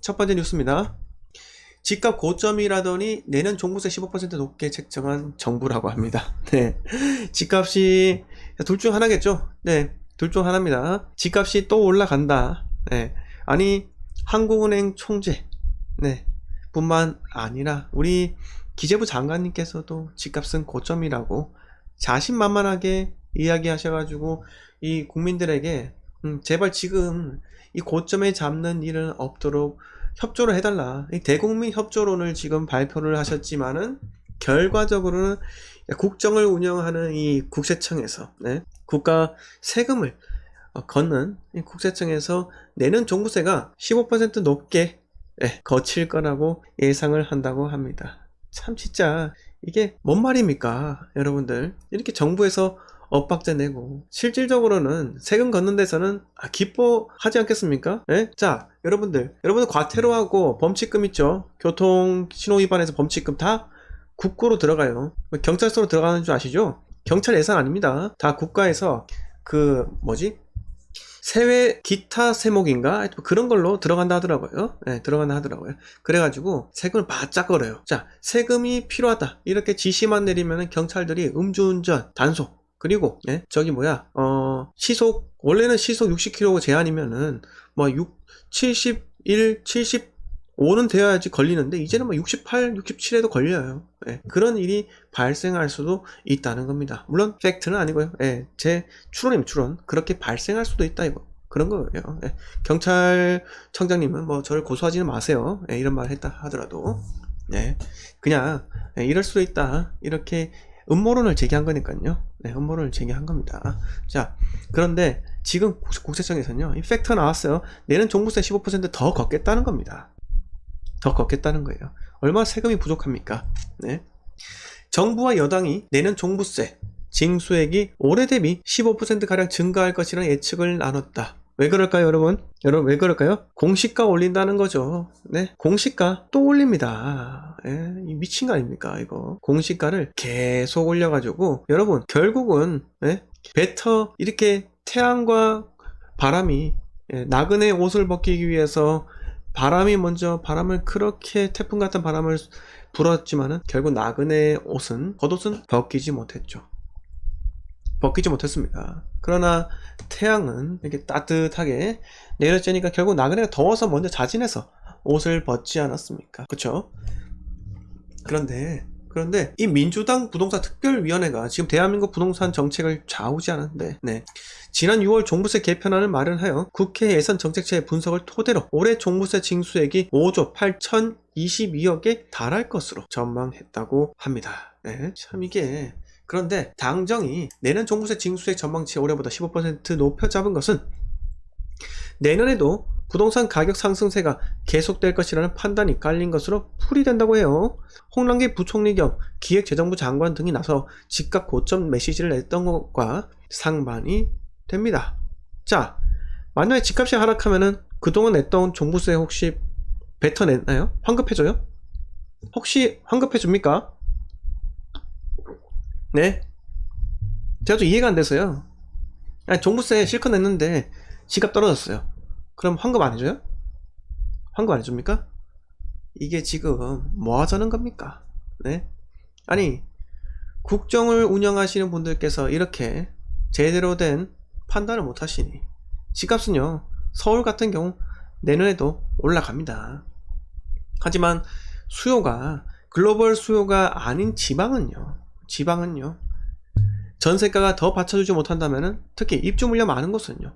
첫 번째 뉴스입니다. 집값 고점이라더니 내년 종부세 15% 높게 책정한 정부라고 합니다. 네. 집값이 둘 중 하나겠죠? 네. 둘 중 하나입니다. 집값이 또 올라간다. 네. 아니, 한국은행 총재. 네. 뿐만 아니라 우리 기재부 장관님께서도 집값은 고점이라고 자신만만하게 이야기하셔가지고 이 국민들에게 제발 지금 이 고점에 잡는 일은 없도록 협조를 해달라. 이 대국민 협조론을 지금 발표를 하셨지만은 결과적으로는 국정을 운영하는 이 국세청에서 국가 세금을 걷는 이 국세청에서 내는 종부세가 15% 높게 거칠 거라고 예상을 한다고 합니다. 참 진짜 이게 뭔 말입니까 여러분들. 이렇게 정부에서 엇박자 내고 실질적으로는 세금 걷는 데서는 기뻐하지 않겠습니까? 자, 여러분들 과태료하고 범칙금 있죠? 교통 신호 위반해서 범칙금 다 국고로 들어가요. 경찰서로 들어가는 줄 아시죠? 경찰 예산 아닙니다. 다 국가에서 세외 기타 세목인가? 그런 걸로 들어간다 하더라고요. 들어간다 하더라고요. 그래가지고 세금을 바짝 걸어요. 자, 세금이 필요하다. 이렇게 지시만 내리면 경찰들이 음주운전, 단속, 그리고 시속 원래는 시속 60km 제한이면은 71, 75는 되어야지 걸리는데 이제는 68, 67에도 걸려요. 그런 일이 발생할 수도 있다는 겁니다. 물론 팩트는 아니고요. 제 추론이면 추론. 그렇게 발생할 수도 있다 이거. 그런 거예요. 경찰청장님은 저를 고소하지는 마세요. 이런 말 했다 하더라도 그냥 이럴 수도 있다. 이렇게 음모론을 제기한 거니까요. 음모론을 제기한 겁니다. 자, 그런데 지금 국세청에서는요, 이 팩트가 나왔어요. 내는 종부세 15% 더 걷겠다는 겁니다. 더 걷겠다는 거예요. 얼마나 세금이 부족합니까? 정부와 여당이 내는 종부세 징수액이 올해 대비 15%가량 증가할 것이라는 예측을 나눴다. 왜 그럴까요, 여러분? 왜 그럴까요? 공시가 올린다는 거죠. 공시가 또 올립니다. 미친 거 아닙니까, 이거? 공시가를 계속 올려가지고, 여러분, 결국은, 이렇게 태양과 바람이, 나그네 옷을 벗기기 위해서 바람이 먼저 그렇게 태풍 같은 바람을 불었지만은, 결국 나그네 겉옷은 벗기지 못했습니다. 그러나 태양은 이렇게 따뜻하게 내려쬐니까 결국 나그네가 더워서 먼저 자진해서 옷을 벗지 않았습니까? 그쵸? 그런데 이 민주당 부동산 특별위원회가 지금 대한민국 부동산 정책을 좌우지하는데 지난 6월 종부세 개편안을 마련하여 국회 예산정책처의 분석을 토대로 올해 종부세 징수액이 5조 8,022억에 달할 것으로 전망했다고 합니다. 참 이게 그런데 당정이 내년 종부세 징수액 전망치 올해보다 15% 높여 잡은 것은 내년에도 부동산 가격 상승세가 계속될 것이라는 판단이 깔린 것으로 풀이된다고 해요. 홍남기 부총리 겸 기획재정부 장관 등이 나서 집값 고점 메시지를 냈던 것과 상반이 됩니다. 자, 만약에 집값이 하락하면은 그동안 냈던 종부세 혹시 뱉어냈나요? 환급해줘요? 혹시 환급해줍니까? 제가 좀 이해가 안 돼서요. 종부세 실컷 냈는데 집값 떨어졌어요. 그럼 환급 안 해줘요? 환급 안 해줍니까? 이게 지금 뭐 하자는 겁니까? 아니, 국정을 운영하시는 분들께서 이렇게 제대로 된 판단을 못 하시니 집값은요, 서울 같은 경우 내년에도 올라갑니다. 하지만 글로벌 수요가 아닌 지방은요, 전세가가 더 받쳐주지 못한다면은, 특히 입주 물량 많은 곳은요,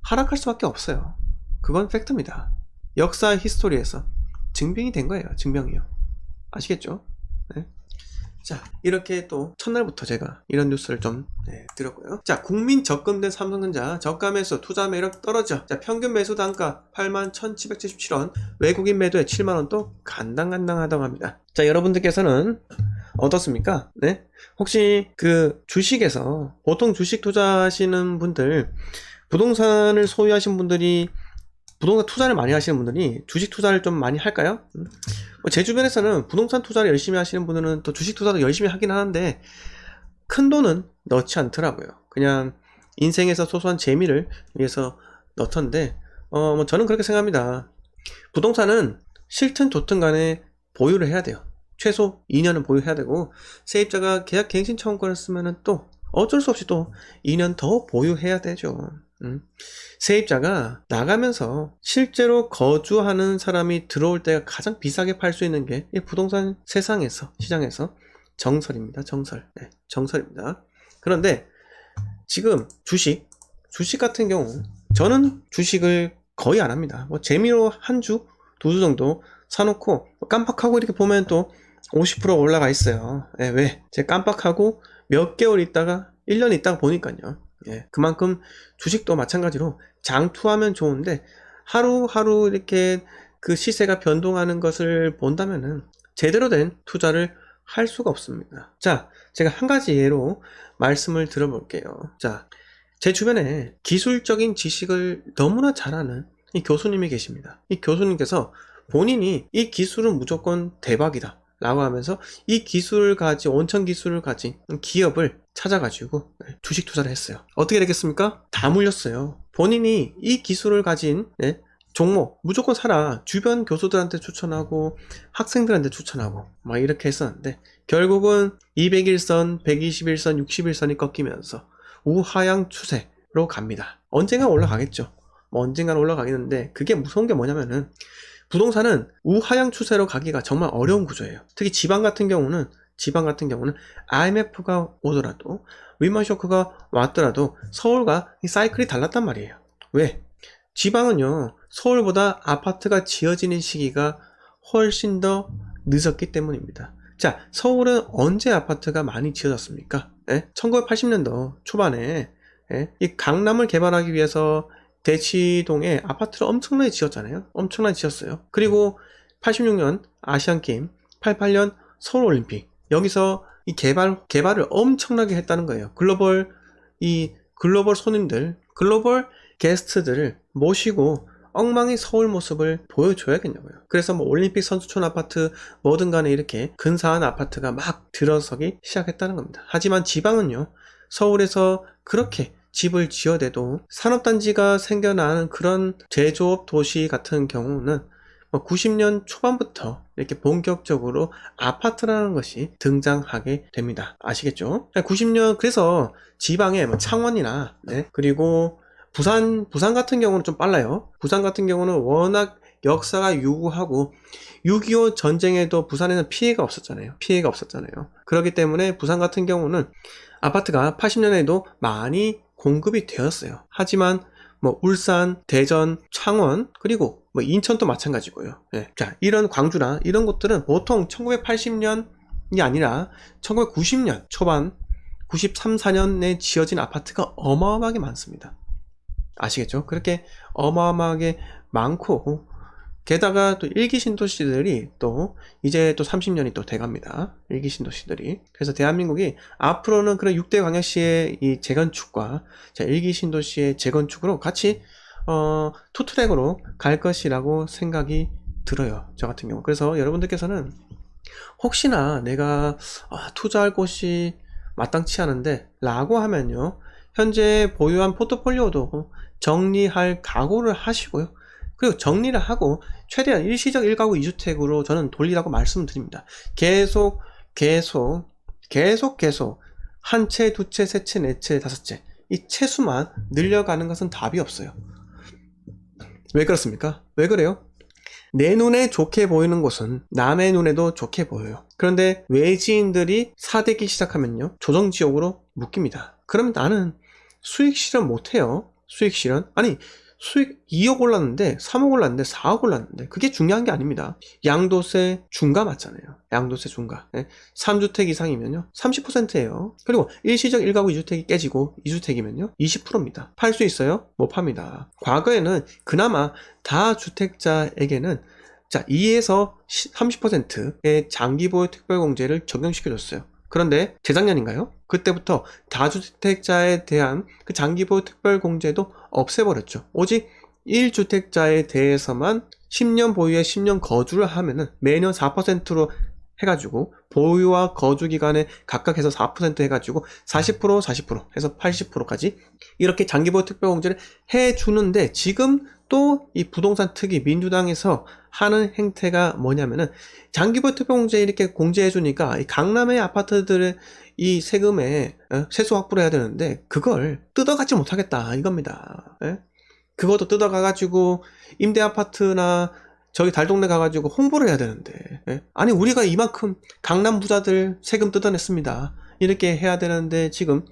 하락할 수밖에 없어요. 그건 팩트입니다. 역사 히스토리에서 증명이 된 거예요. 증명이요. 아시겠죠? 자, 이렇게 또 첫날부터 제가 이런 뉴스를 좀 드렸고요. 자, 국민 적금된 삼성전자 저가 매수 투자 매력 떨어져. 자, 평균 매수 단가 81,777원, 외국인 매도에 7만원 또 간당간당하다고 합니다. 자, 여러분들께서는 어떻습니까? 혹시 주식에서 보통 주식 투자하시는 분들, 부동산을 소유하신 분들이, 부동산 투자를 많이 하시는 분들이 주식 투자를 좀 많이 할까요? 제 주변에서는 부동산 투자를 열심히 하시는 분들은 또 주식 투자도 열심히 하긴 하는데 큰 돈은 넣지 않더라고요. 그냥 인생에서 소소한 재미를 위해서 넣던데 저는 그렇게 생각합니다. 부동산은 싫든 좋든 간에 보유를 해야 돼요. 최소 2년은 보유해야 되고, 세입자가 계약 갱신 청구권을 쓰면은 또 어쩔 수 없이 또 2년 더 보유해야 되죠. 세입자가 나가면서 실제로 거주하는 사람이 들어올 때가 가장 비싸게 팔 수 있는 게 이 부동산 시장에서 정설입니다. 네, 정설입니다. 그런데 지금 주식 같은 경우, 저는 주식을 거의 안 합니다. 뭐 재미로 한 주, 두 주 정도 사놓고 깜빡하고 이렇게 보면 또 50% 올라가 있어요. 예, 왜? 제가 깜빡하고 몇 개월 있다가 1년 있다가 보니까요. 예, 그만큼 주식도 마찬가지로 장투하면 좋은데 하루하루 이렇게 그 시세가 변동하는 것을 본다면은 제대로 된 투자를 할 수가 없습니다. 자, 제가 한 가지 예로 말씀을 들어볼게요. 자, 제 주변에 기술적인 지식을 너무나 잘하는 이 교수님이 계십니다. 이 교수님께서 본인이 이 기술은 무조건 대박이다 라고 하면서 이 기술을 가진, 원천 기술을 가진 기업을 찾아가지고 주식 투자를 했어요. 어떻게 되겠습니까? 다 물렸어요. 본인이 이 기술을 가진 종목 무조건 사라, 주변 교수들한테 추천하고 학생들한테 추천하고 막 이렇게 했었는데, 결국은 200일선, 121선, 61선이 꺾이면서 우하향 추세로 갑니다. 언젠가 올라가겠죠. 뭐 언젠가는 올라가겠는데, 그게 무서운 게 뭐냐면은 부동산은 우하향 추세로 가기가 정말 어려운 구조예요. 특히 지방 같은 경우는 IMF가 오더라도, 리먼 쇼크가 왔더라도 서울과 이 사이클이 달랐단 말이에요. 왜? 지방은요, 서울보다 아파트가 지어지는 시기가 훨씬 더 늦었기 때문입니다. 자, 서울은 언제 아파트가 많이 지어졌습니까? 1980년도 초반에 이 강남을 개발하기 위해서 대치동에 아파트를 엄청나게 지었잖아요. 엄청나게 지었어요. 그리고 86년 아시안게임, 88년 서울올림픽, 여기서 이 개발을 엄청나게 했다는 거예요. 글로벌 손님들, 글로벌 게스트들을 모시고 엉망의 서울 모습을 보여줘야겠냐고요. 그래서 뭐 올림픽 선수촌 아파트 뭐든 간에 이렇게 근사한 아파트가 막 들어서기 시작했다는 겁니다. 하지만 지방은요, 서울에서 그렇게 집을 지어대도 산업단지가 생겨나는 그런 제조업 도시 같은 경우는 90년 초반부터 이렇게 본격적으로 아파트라는 것이 등장하게 됩니다. 아시겠죠? 90년, 그래서 지방에 뭐 창원이나 그리고 부산 같은 경우는 좀 빨라요. 부산 같은 경우는 워낙 역사가 유구하고 6.25 전쟁에도 부산에는 피해가 없었잖아요. 그렇기 때문에 부산 같은 경우는 아파트가 80년에도 많이 공급이 되었어요. 하지만 뭐 울산, 대전, 창원, 그리고 뭐 인천도 마찬가지고요. 자, 이런 광주나 이런 곳들은 보통 1980년이 아니라 1990년 초반, 93, 4년에 지어진 아파트가 어마어마하게 많습니다. 아시겠죠? 그렇게 어마어마하게 많고, 게다가 또 일기 신도시들이 또 이제 또 30년이 또 돼갑니다. 일기 신도시들이. 그래서 대한민국이 앞으로는 그런 6대 광역시의 이 재건축과 일기 신도시의 재건축으로 같이 투트랙으로 갈 것이라고 생각이 들어요. 저 같은 경우. 그래서 여러분들께서는 혹시나 내가 투자할 곳이 마땅치 않은데 라고 하면요, 현재 보유한 포트폴리오도 정리할 각오를 하시고요. 그리고 정리를 하고 최대한 일시적 1가구 2주택으로 저는 돌리라고 말씀드립니다. 계속 한 채, 두 채, 세 채, 네 채, 다섯 채, 이 채수만 늘려가는 것은 답이 없어요. 왜 그렇습니까? 왜 그래요? 내 눈에 좋게 보이는 곳은 남의 눈에도 좋게 보여요. 그런데 외지인들이 사대기 시작하면요, 조정지역으로 묶입니다. 그럼 나는 수익 실현 못해요. 수익 2억 올랐는데 3억 올랐는데 4억 올랐는데 그게 중요한 게 아닙니다. 양도세 중과 맞잖아요. 양도세 중과. 3주택 이상이면요 30%예요. 그리고 일시적 1가구 2주택이 깨지고 2주택이면요 20%입니다. 팔 수 있어요? 못 팝니다. 과거에는 그나마 다주택자에게는 2에서 30%의 장기보유 특별공제를 적용시켜줬어요. 그런데 재작년인가요? 그때부터 다주택자에 대한 그 장기보유 특별공제도 없애버렸죠. 오직 1주택자에 대해서만 10년 보유에 10년 거주를 하면은 매년 4%로 해가지고 보유와 거주 기간에 각각 해서 4% 해가지고 40% 해서 80%까지 이렇게 장기 보유 특별공제를 해주는데, 지금 또 이 부동산 특위 민주당에서 하는 행태가 뭐냐면은, 장기 보유 특별공제 이렇게 공제해주니까 이 강남의 아파트들의 이 세금에 세수 확보를 해야 되는데 그걸 뜯어가지 못하겠다 이겁니다. 예? 그것도 뜯어가가지고 임대 아파트나 저기 달동네 가가지고 홍보를 해야 되는데, 예? 아니 우리가 이만큼 강남 부자들 세금 뜯어냈습니다 이렇게 해야 되는데, 지금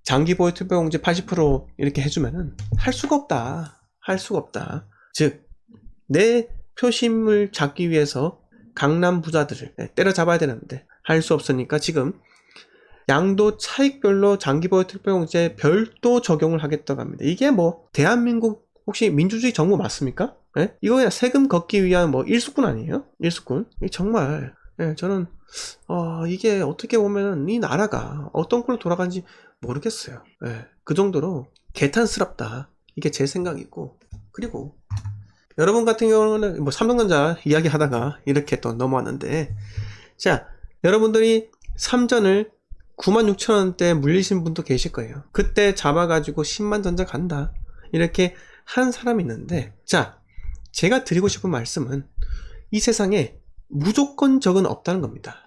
장기 보유 특별공제 80% 이렇게 해주면은 할 수가 없다. 즉 내 표심을 잡기 위해서 강남 부자들을 때려잡아야 되는데 할 수 없으니까 지금 양도 차익별로 장기 보유 특별공제 별도 적용을 하겠다고 합니다. 이게 뭐 대한민국 혹시 민주주의 정부 맞습니까? 예? 이거 그냥 세금 걷기 위한 뭐 일수꾼 아니에요? 일수꾼? 정말 저는 이게 어떻게 보면 이 나라가 어떤 꼴로 돌아가는지 모르겠어요. 그 정도로 개탄스럽다. 이게 제 생각이고, 그리고 여러분 같은 경우는 뭐 삼성전자 이야기 하다가 이렇게 또 넘어왔는데, 자, 여러분들이 삼전을 96,000원대에 물리신 분도 계실 거예요. 그때 잡아가지고 10만 전자 간다 이렇게 한 사람이 있는데, 자, 제가 드리고 싶은 말씀은 이 세상에 무조건적은 없다는 겁니다.